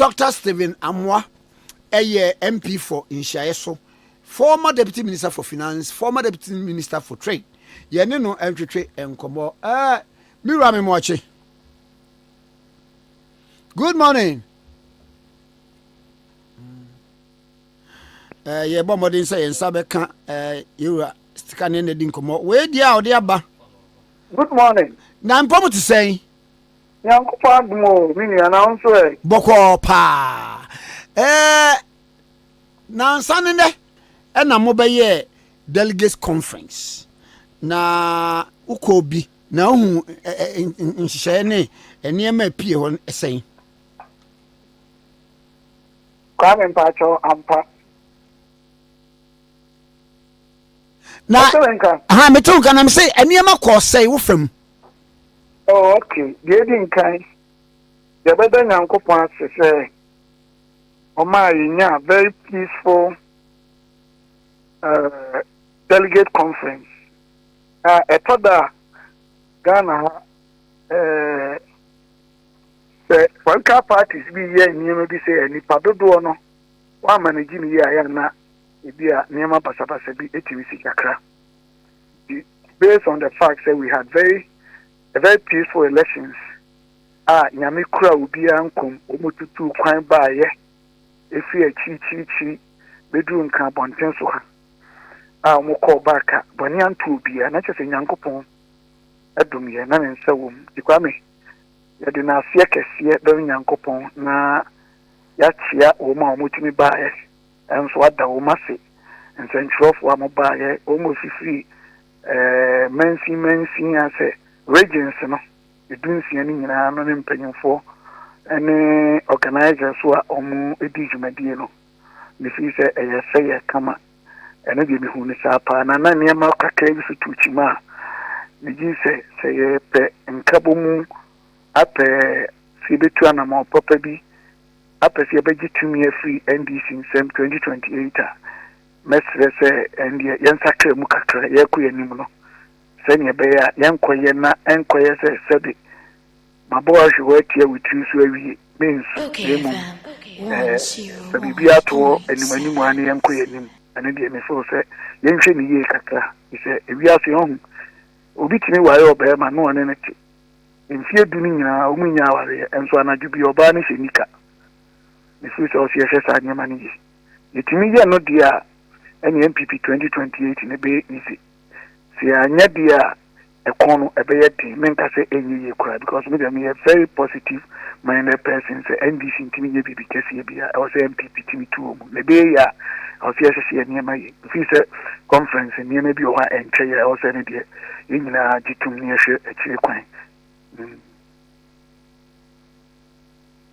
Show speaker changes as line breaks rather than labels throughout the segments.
Dr. Stephen Amoah, MP for Inshaeso, former Deputy Minister for Finance, former Deputy Minister for Trade. No entry trade and combo. Mira Memoche. Good morning. Bomodin say and Sabeka, you are scanning the dinkomo. Where dear ba?
Good morning.
Now I'm proud to say,
Young Padmo, mini announce
Boko pa. Now Sunday, and I'm mobile delegates conference. Na ukobi na hu nhihye ne enema pie ho esen.
Kwame Mpacho ampa.
Na ha metunka na me say enema ko sei wo fam.
Oh, okay. Gedi nkan. The better Yankopon say Oma yinya very peaceful delegate conference. Etoda Ghana political parties be here near be say any padodo no one managing here na ebia near pasapasa bi etivisi kakra. Based on the fact that we had very peaceful elections. Nyame kura obi ankom omotutu kwan baaye efi achi bedru nkan bonten so ha. Mo call back boni antu obi na chese Nyankopon adum ye na nsa wom dikwame ye de na asie kese be Nyankopon na ya chia o ma omotumi baaye enso ada o ma se nsentrofo am baaye o mo fifi mensi ase regions no edunsia ni nyina no ne mpanyimfo ene organizers wa omu edijumedie no ne fi se eye kama ene bi hu ne sapa na niam kakra bi so tuchima ne ji se ye pe nkabomu ape si betu anama papa bi ape si beji tumi free NDC in 2028 mesre se endie yensakre mu kakra ye ku yanim no senya be ya yenkoye na enkoye se de mabo ahwe tie witu so awie means emu bibi ato animanimu ani yenkoye nim ani de me so se yenhwe ni ye kakra se ewiase ho obi timi waye oba ma no ne nti mfie du ni nyina omunya aware enso anadwo bi oba ne hyenika ne so se o se hye sa nyama ni ye yetimi ye no dia ene NPP 2028 ne be easy si anya dia ekono ebeye di menka se enyi ye kura because me dem a very positive minded person say NDC ntimi ye bibi kesi ye bia o say NPP timi tuo mu ne be ya o se hye niema ye fi se conference niema bi o ha enche ye o se ne de nyina jitum ne hye akire kwan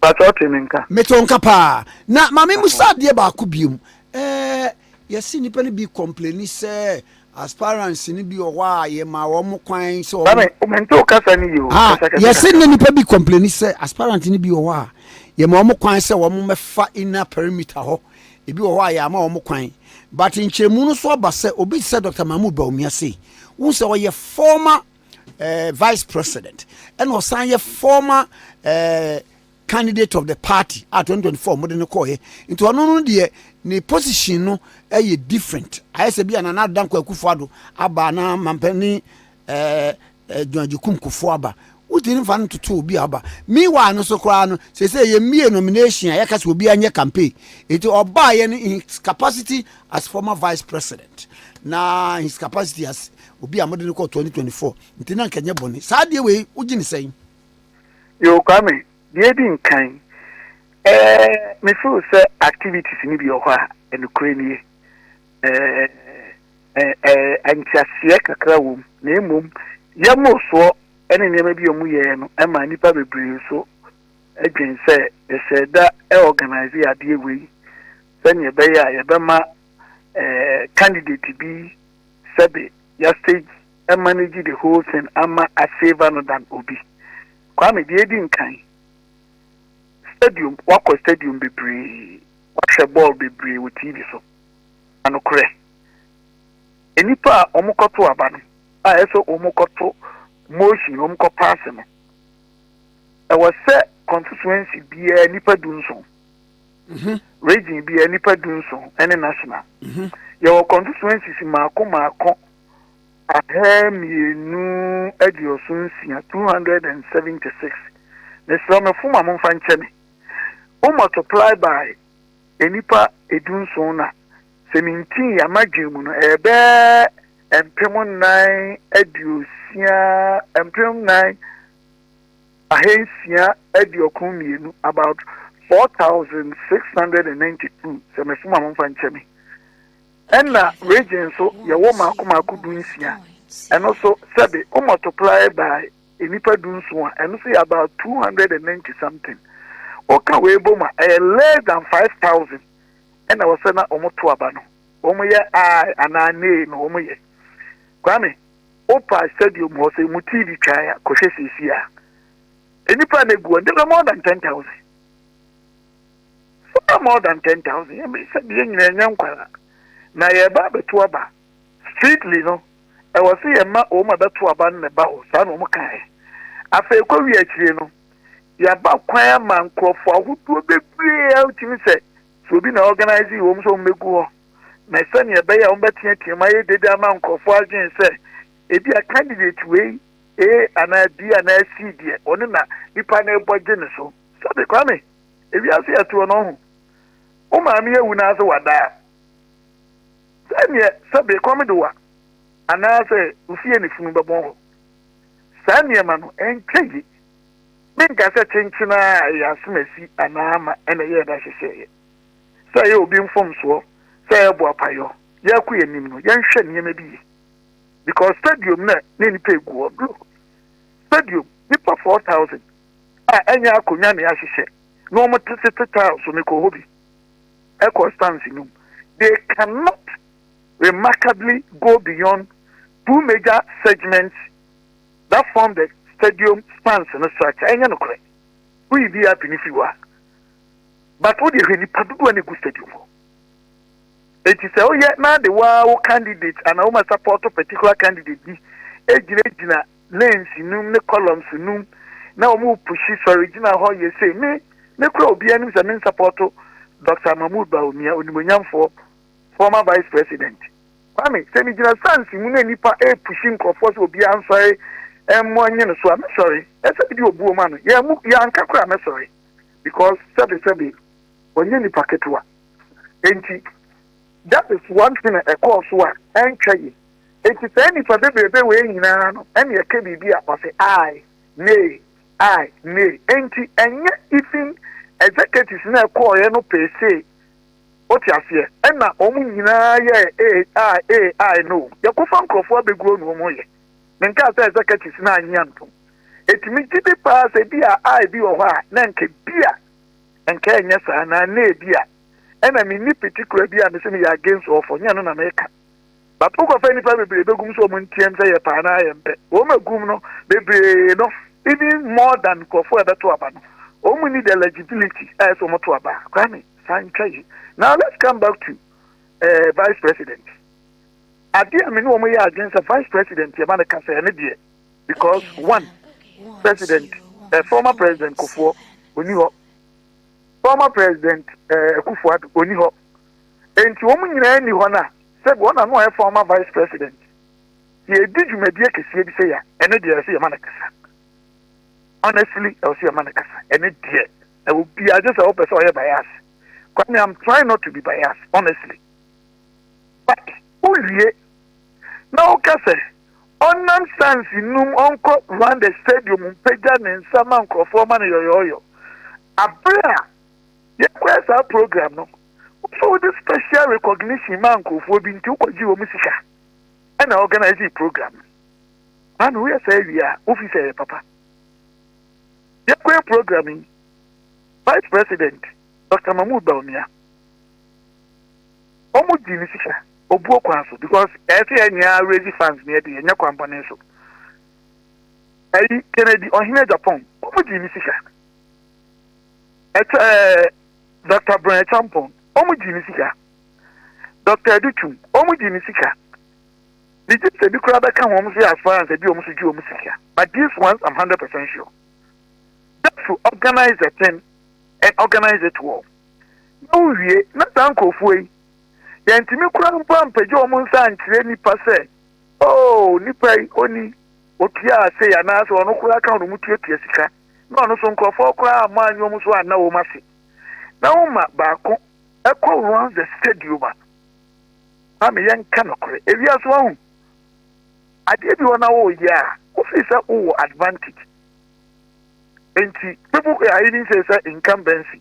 pato menka
metonka pa na mame musa de ba ko biom yesi nipa ne bi complain say aspirants ni bi owa ye ma wo mo kwan so
o mento kasa ni yo
yesi nipa bi complain say aspirant ni bi owa ye ma wo mo kwan say wo mo mefa inner perimeter ho e bi owa ya ma wo mo kwan but nchemu no so ba say obi say Dr. Mahmoud Bawumia say who say we former vice president and was say former candidate of the party at 2024 modern call into ono de ne position no different I say bia na dan kwa Akufo-Addo aba na mampani Dwanjukum Kufuor aba udin fa no toto obi aba meanwhile no so kra no say ye mie nomination ya kase obi anye campaign into oba ye in his capacity as former vice president na his capacity as obi amodern call 2024 ntina nkanye boni sa de we ugini say
yo kwame de di nkan me feel say activities ni bi ohwa enukure antiasie kakra wom na emom yemo so ene niam bi omu ye no e ma nipa bebre so adwen say eseda organize ade we sanye be ya ye be ma candidate bi sabe ya stage e manage the whole thing ama a favor no than obi kwame de di nkan stadium wako stadium bebre wa ball bebre with TV so anokre enipa omukoto aba no a eso omukoto motion omukọ pass no e was say constituency bi enipa dunso region bi enipa dunso ene national your constituencies maako ahemienu ediosunsia 276 the sum fuma mo fa nche me o multiply by enipa edunso na 17 ya madwemu no ebe empem 9 ediosia empem 9 ahensia ediokumienu about 4,692 se me fuma mo fa nche me enna region so ye wo maako dunsia and also sabi o multiply by enipa dunso and so about 290 something oka we boma less than 5,000 and I was saying omoto abano omoye I anane no omoye kwame opa stadium ho say mutiri twaya kohwe sisia enipa na gu ndebe more than 10,000 so more than 10,000 e me say ye nyina nyankwara na ye ba beto aba strictly no I was say ma o ma beto aba na ba o sa no mo kai afa ekwa wi akire no ya ba kwan ma nkrofo ahodo bebre outimi say so bi na organize wo mo so megu ho na sani e be ya o betia tima ye dede ama nkrofo agin say e bi a candidate we ana bi ana C die oni na nipa na eboje ne so be kwame e bi ase ato no ho o ma me ewu na ase wada sani be kwame do wa ana say ufie ne funu bebon ho sani ma no enkeji minka se chinchina ya smesi anama ene ye da hwehwe say obi mfom so say ebo apayo ya ku yenim no ya nhwe ne bi because stadium na ni pegu oblo stadium nipa 4,000 enya akonya ne ya hwehwe no mo tete so me ko hobi e constance num they cannot remarkably go beyond two major segments that form the stadium spans and structure enya no kore we be happy if you are but what you need to do any good stadium it is oh yeah now the wow candidate and I must support a particular candidate be ejina lanes num ne columns num now move push original how you say me kro obi anim say me support Dr. Mahmoud Bawumia onimonyam for former vice president kwame say me jina sans mu na nipa pushing crofo so obi answer money no so I'm sorry. That's a video boom man. Yeah, I'm sorry. Because sabi when you packet wa. That is one thing a course wa and try. It is any for the baby way in and your KBB was say I nay. Enti and even executives na call no pay say what you fear. And na omu nyina I know. You go fan crofo be grow no mo ye. Menka say executives na anyanto etimi gide pa say bia I bi wo ha na nke bia enka enya sa na na bia ena mi ni particular bia me say me against ofo nya no na meka but uko fa ni pa bebre begum so mo ntiem say ye pa na ye mpe wo magum no bebre no even more than kofo e beto aba no o mu need eligibility as o mo to aba kwame san try. Now let's come back to vice president. I mean, we are against a vice president, because one president, former president Kufuor, Oniho, former president Kufuor, Oniho, and to woman in any honor said one and one former vice president. He did you maybe say, and it is a manacasa. Honestly, I'll see a manacasa, and it did. I will be just a open soil bias. I'm trying not to be biased, honestly. But now, Kase, on nonsense, uncle run the stadium, Pagan and Saman Croforman Yoyo. A prayer, yes, our program, no. So, the special recognition, Manco, for being too Musica and organizing program. And we say, we are officer, Papa. Your programming, Vice President Dr. Mahmoud Bawumia. Almost Musica. Obuo kwanso because every anya raise funds near the enya company so Kennedy on Agyapong omo di ni sika Dr. Brian Champon omo di ni sika Dr. Duchum omo di ni sika the just the crowd that come home as far as they do almost do sika but these ones I'm 100% sure that to organize a thing and organize it well no wie na tankofo yi yentimi kura mpa mpaje omo nsa ankyere nipa se oh nipa yi oni otua se ya na so ono kura kan no mutuatua sika na ono so nkrofo kura amanyo omo so ana wo mase na uma baako ekọ around the stadium am yenka nokore ewia so ahu ade bi wona wo ya ofisa wo advantage enti people are even say incumbency.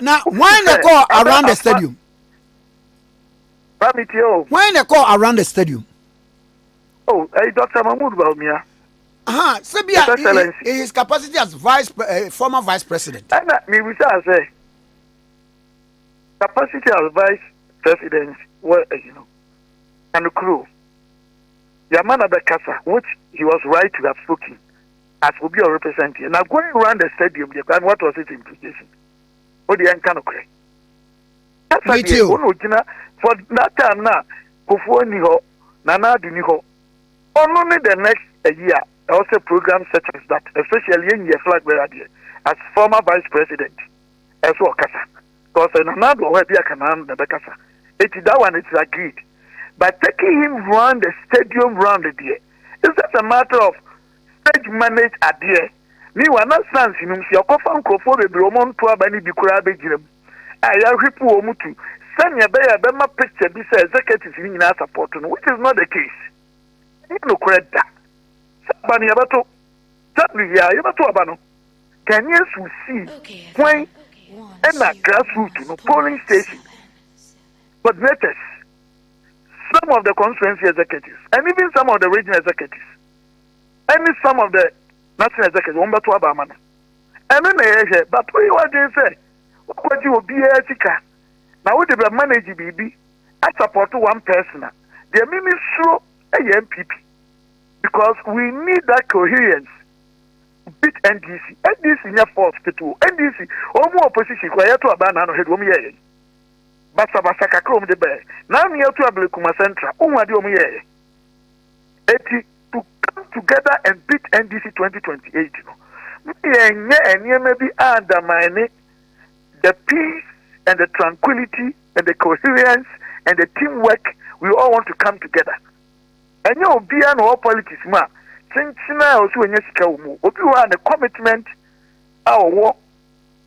Now when they call around the stadium? When they call around the stadium?
Oh, Dr. Mahmoud Baumia.
Sebia, his capacity as former vice president.
And me we say capacity as vice president, well, and the crew. Yamana Bekasa, which he was right to have spoken, as will be a representative. Now going around the stadium, and what was its implication? What the kind of cray? That's
me too.
For that time now, Kufu Niho, Nana Duniho. Only the next year, also program such as that, especially in your flag bearer as former vice president, as well Kasa. Because another where they can the Bekasa. It is that one, it's agreed. But taking him round the stadium round the day, it's just a matter of stage manage a day. Me one not stands in him, see a coffin for the Bromon to Abani Bikura Bejim. I have ripu omutu. Send your bear, Bema picture, this executive in our support, which is not the case. You know, credit that. Sabani Abato, Sabria, Yabato Abano. Can you see when and a grassroots polling station? But letters. Some of the constituency executives, and even some of the regional executives, and some of the national executives, and then they say, but what they say, what you will be a ticker. Now, what they manage BB, I support one person. The ministry a NPP, because we need that coherence. Beat NDC, NDC in your force to NDC, or more opposition, quiet to a banana head woman. Basabasaka Chrome the bear. Now near to Ablekuma Central, Umadiomi. To come together and beat NDC 2028. And maybe undermine the peace and the tranquility and the coherence and the teamwork we all want to come together. And you'll be an all politics, ma. Chinchina also in your Obi want the commitment, our war,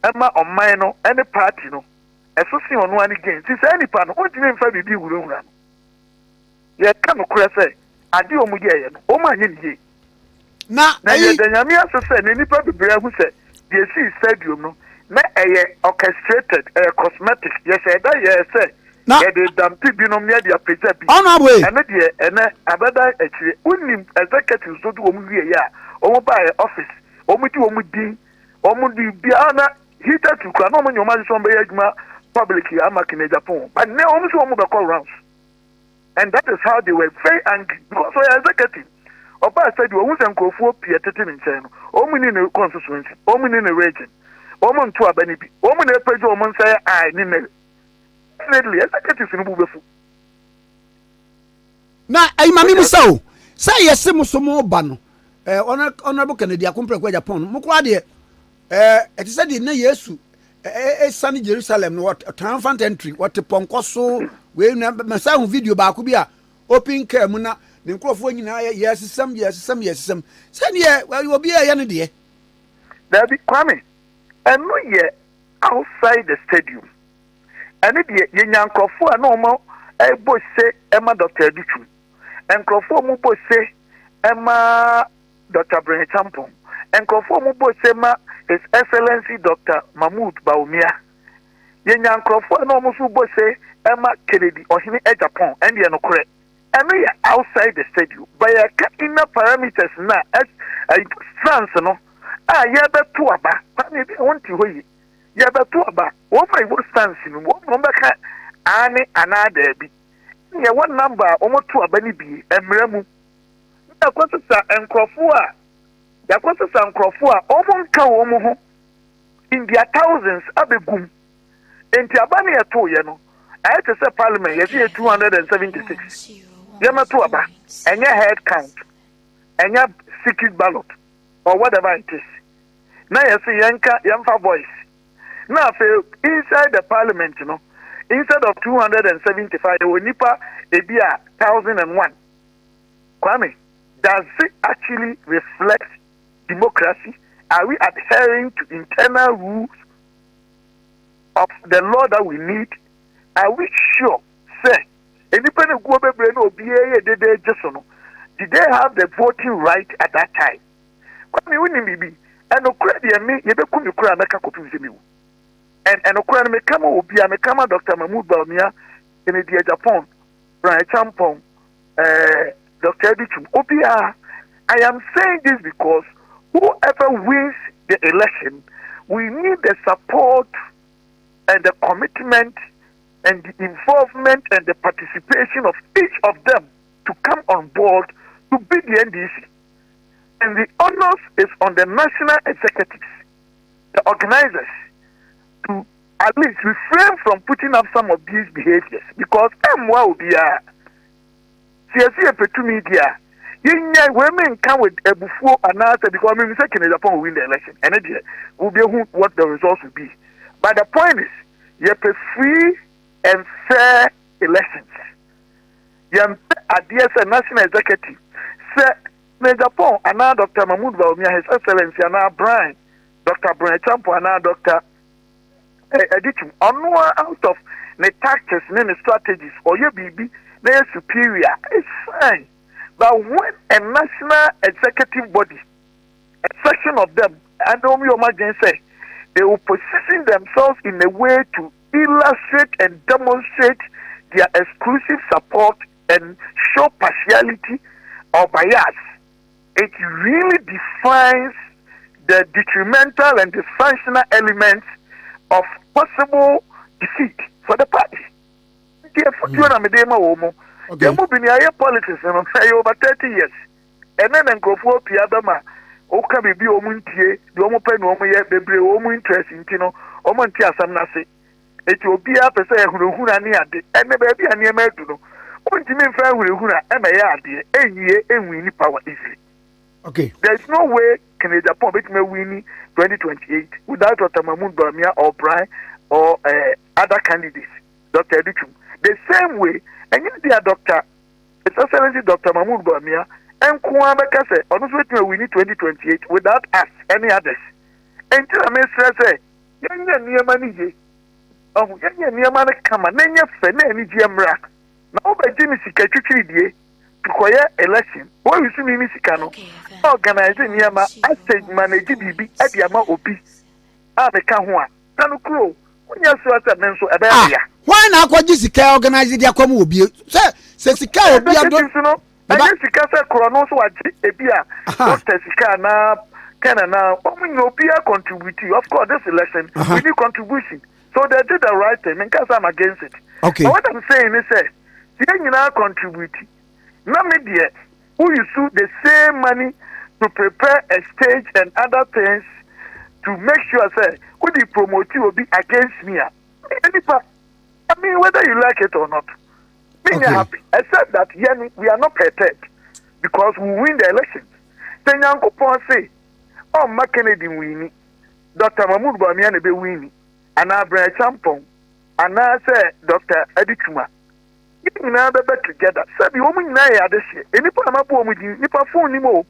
Emma or minor, any party, no. Association on one again. Since any pan, what do you mean for the deal? You can't say, I do Omuya, Oma Hindi. Now, the Yamia said, any probably who said, the sea stadium, no, orchestrated, cosmetic. Yes, I say. Now, the dumpy binomial, the preserve.
On our way,
and Abada actually, only executives do Omuya, Omo by office, Omuti Omudi, Omudi Biana, heated to Kranom, your mother's on Bayagma. Publicly, I'm in Agyapong, but now almost one more call rounds, and that is how they were very angry because we are executive. Oba said you won't go for Pierre in China, only in a constituency, only in a region, only to a benefit, only a prejudice, only say I need definitely executive in Bubefu.
Now, I mammy so say yes, Musumo Bano, honorable Kennedy, I compare Agyapong, Mukwadi, it said in Yesu. Sunny Jerusalem, what a triumphant entry, what a poncoso, we never sound video back be a open camuna, the microphone, yes, some. Send ye, well, you will be a young dear.
There be Kwame, and no year outside the stadium. And it ye young Crawford, normal, a boy say Emma Dr. Duchu, and Crawford Mubo say Emma Dr. Brenny Tampon, and Crawford Mubo say His Excellency Dr. Mahmoud Baumia. Yenyan Crawford and almost would say Emma Kennedy or him Agyapong and the correct. And we are outside the stadium by a inner parameters now as a France no. Yaba Tuaba, maybe I want to hear Yaba Tuaba. What my worst stance in one number Anne another be. Yeah, one number almost to a benny be and Mremu. The questions and Crawford. The questions and Crawford, almost come in their thousands, Abegum. In Tiabani at Toyano, I had to say Parliament, yes, 276. Yamatuaba, and your head count, and your secret ballot, or whatever it is. Now you see Yanka, Yamfa voice. Now, inside the parliament, instead of 275, there were nipa ebia 1,001. Kwame, does it actually reflect democracy? Are we adhering to internal rules of the law that we need? Are we sure, say, independent did they have the voting right at that time? Kwame, we need be and me and okura me kama obia me kama Dr. Mahmoud Bawumia in the Agyapong, Brian Champong, Dr. Edichum obia. I am saying this because whoever wins the election, we need the support and the commitment and the involvement and the participation of each of them to come on board to beat the NDC. And the onus is on the national executives, the organizers, to at least refrain from putting up some of these behaviors. Because Amoah will be a CSC media. Women come with a before and after because I mean, second Agyapong will win the election. And it will be what the results will be. But the point is, you have a free and fair elections. You have a national executive. Say, Agyapong and now Dr. Mahmoud Bawumia, His Excellency, and now Brian, Dr. Brian Champo, and now Dr. Edichum, out of the tactics and the strategies, or your BB, they are superior. It's fine. But when a national executive body, a section of them, and say, they will position themselves in a way to illustrate and demonstrate their exclusive support and show partiality or bias, it really defines the detrimental and dysfunctional elements of possible defeat for the party. There will be politics over 30 years. And then Nkofo Piadama, Oka be Omuntie, the Omopen Omoye, Bebre Omu interest in Tino, Omontia Samnase. It will be up as a Huna Niade, and the baby and Yameduno. Ontimin Fan Huna, and my idea, and we need power easily.
Okay.
There's no way can Agyapong make me win 2028 without Dr. Mahmoud Bawumia or Brian or other candidates, Dr. Edichum. The same way, and yet the doctor, His Excellency Dr. Mahmoud Bawumia, and Kuambeka say, honestly, we need 2028 without us, any others. And tell me, say, Yanya Niamani, oh, Yanya Niamana Kama, Nanya Fene, any GMRA. Now, by Jimmy Sikachuri, to quiet election, what you see me, Misicano, organizing Yama, I take manage BB at Yama Obi, Abekahua, Tanukro, when you saw that man so about ya.
Why not what Jessica organized the Aquamu will be? Say, Sika will be a don't.
I guess Sika Chronos was a beer. Dr. Sika now, Canada, no peer contributing. Of course, this election, we need contribution. So they did the right thing, and because I'm against it.
Okay.
But what I'm saying is, you now contributing. No media who you sue the same money to prepare a stage and other things to make sure, say, who the promoter will be against me. I mean, whether you like it or not, being happy. Except that we are not prepared because we win the elections. Then Yanko Pon say, oh, my Kennedy winning, Dr. Mahmoud Bawumia be winning, and I Brian Champong, and I say Dr. Edichuma. You know, better together. Sabi, woman, I had this year. Any part of my poem with you, Nipa phone anymore.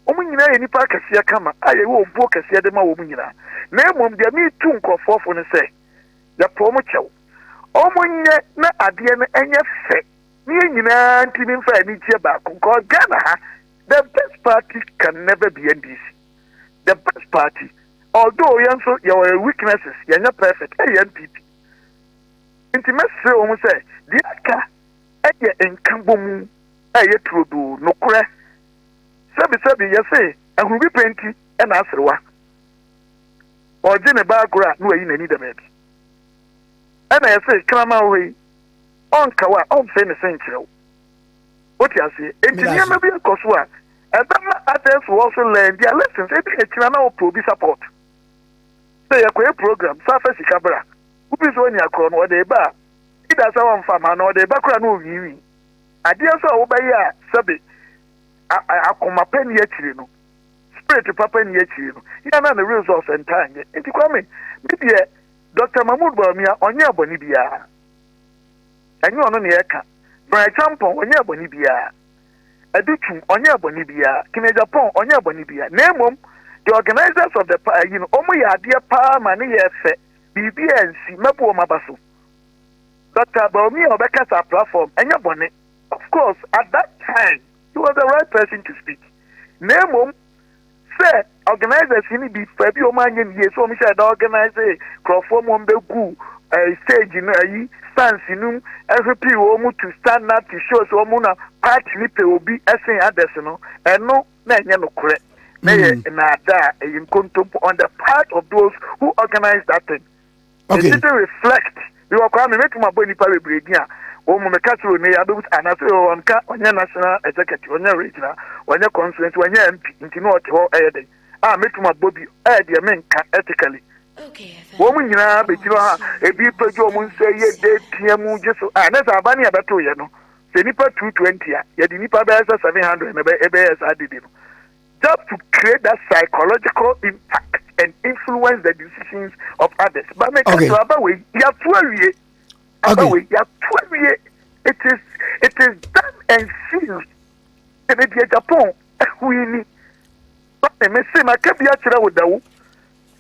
Woman, any part of Sia Kama, I will book a Siadema woman. Name of the me too, for and say, the promoter. Woman, not at the end, and yet say, me and you know, for any back, because Ghana, the best party can never be NDC. The best party, although your weaknesses, you're not perfect, NPP. Intimacy, almost say, the Aka. Eye enkambomu eye trodo nokure sabi ye say ahubi penti e na asrewa oje ne bagura no ayi nani da baby e na ye say krama we onkawa on fe ne senkyerɛw what you say entinia ma bi akoso a ebema others will also learn their lessons e bi ekira na o probi support say yakwe program safa sikabra ubi so nya akro no de ba that's our farmer, no, the background will be. I dear so obey ya, Sabi. I come up in yet, you know. Spirit to papa in yet, you know. You are not the resource and time. It's coming. Maybe Dr. Mahmoud Bawumia onye aboni bia. Enyo no ne yeka. Brian Champon onye aboni bia. Edutum onye aboni bia. Agyapong onye aboni bia. Nemom the organizers of the omo ya ade pa ma ne ye fe. BBNC mebo mabaso. Dr. Bawumia obekasa platform enye boni. Of course, at that time, he was the right person to speak. Nemom say organizers ni bi fa bi o ma nya ni so o mi say da organizer crowdform on be gu stage no ayi stance nu every o mu to stand up to show so mu na party ni pe obi esen others no eno na nya no kore na ye na da in contempt on the part of those who organized that thing. Okay. It didn't reflect you are coming make my body pa bebredi a o mu meka tro ne ya do anase o nka onye national executive onye regional onye constituency onye MP nti no ote ho eyede metuma bobi de menka ethically wo mu nyina be tiro ha ebi pejo mu nse ye de tiamu jeso na sa abani abeto ye no se nipa 220 a ye di nipa be 700 na be adidi no just to create that psychological impact and influence the decisions of others but make sure abawe ya tuawie abawe ya tuawie it is done and sealed in the Agyapong we me say my kabia chira wodawo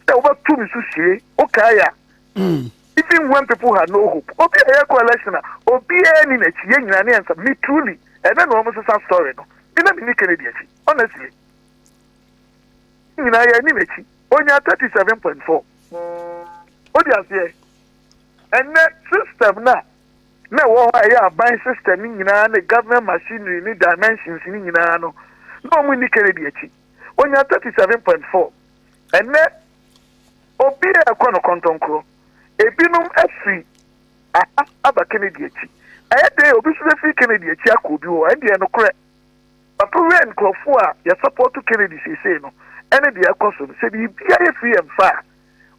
say over 2 misu hie okaya even when people had no hope obi aye coalition obi ani na chi nyina ne answer me truly and then almost a story no me na me Kennedy achi honestly nyina ya ni mechi onya 37.4 odi asie and that system na wo aye aban system nyina na government machinery ni dimensions ni nyina no mu ni Kennedy achi onya 37.4 and then obi akọ no kontonkro ebinum afi aba Kennedy achi ayede obi so fi Kennedy achi akobi ho ade no kore papa wen krofo a ya support Kennedy say no ene de akoso se bi bia ye free and far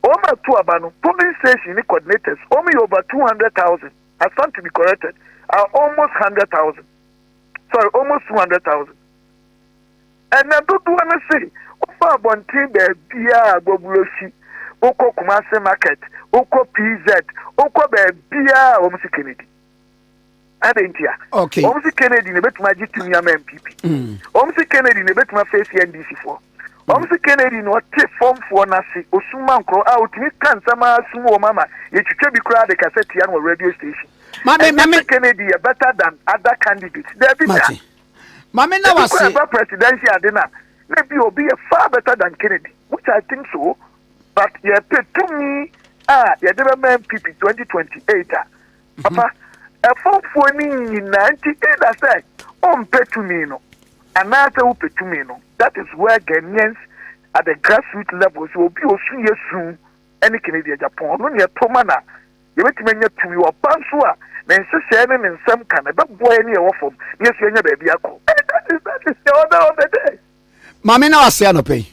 o ma to aba no polling station ni coordinators o me over 200,000 I stand to be corrected are almost 100,000 sorry almost 200,000 and na do na say ofa bontin be bia agbobulosi oko Kumasi market oko PZ oko be bia o musi Kennedy adentia
okay
o musi Kennedy ne betuma gitumi am NPP o musi Kennedy ne betuma face NDC for o musi Kennedy no te form for na se osuma nkro a otimi kansama asumu o mama ye twetwe bi kra de cassette ya no radio station mama Kennedy is better than other candidates there be that
mama na wase
presidential dinner maybe will be far better than Kennedy, which I think so. But you pay to me, you never NPP 2028. Papa, a phone for me in 98, I said, pay to me, no. And now who pay to me, no. That is where Ghanaians at the grassroots levels will be soon, any Canadian Japan, no near Tomana. You wait to me to me or Pansua, then sharing in some kind of boy any of them. Yes, you're baby. That is the order of the day.
Mami na wase anope.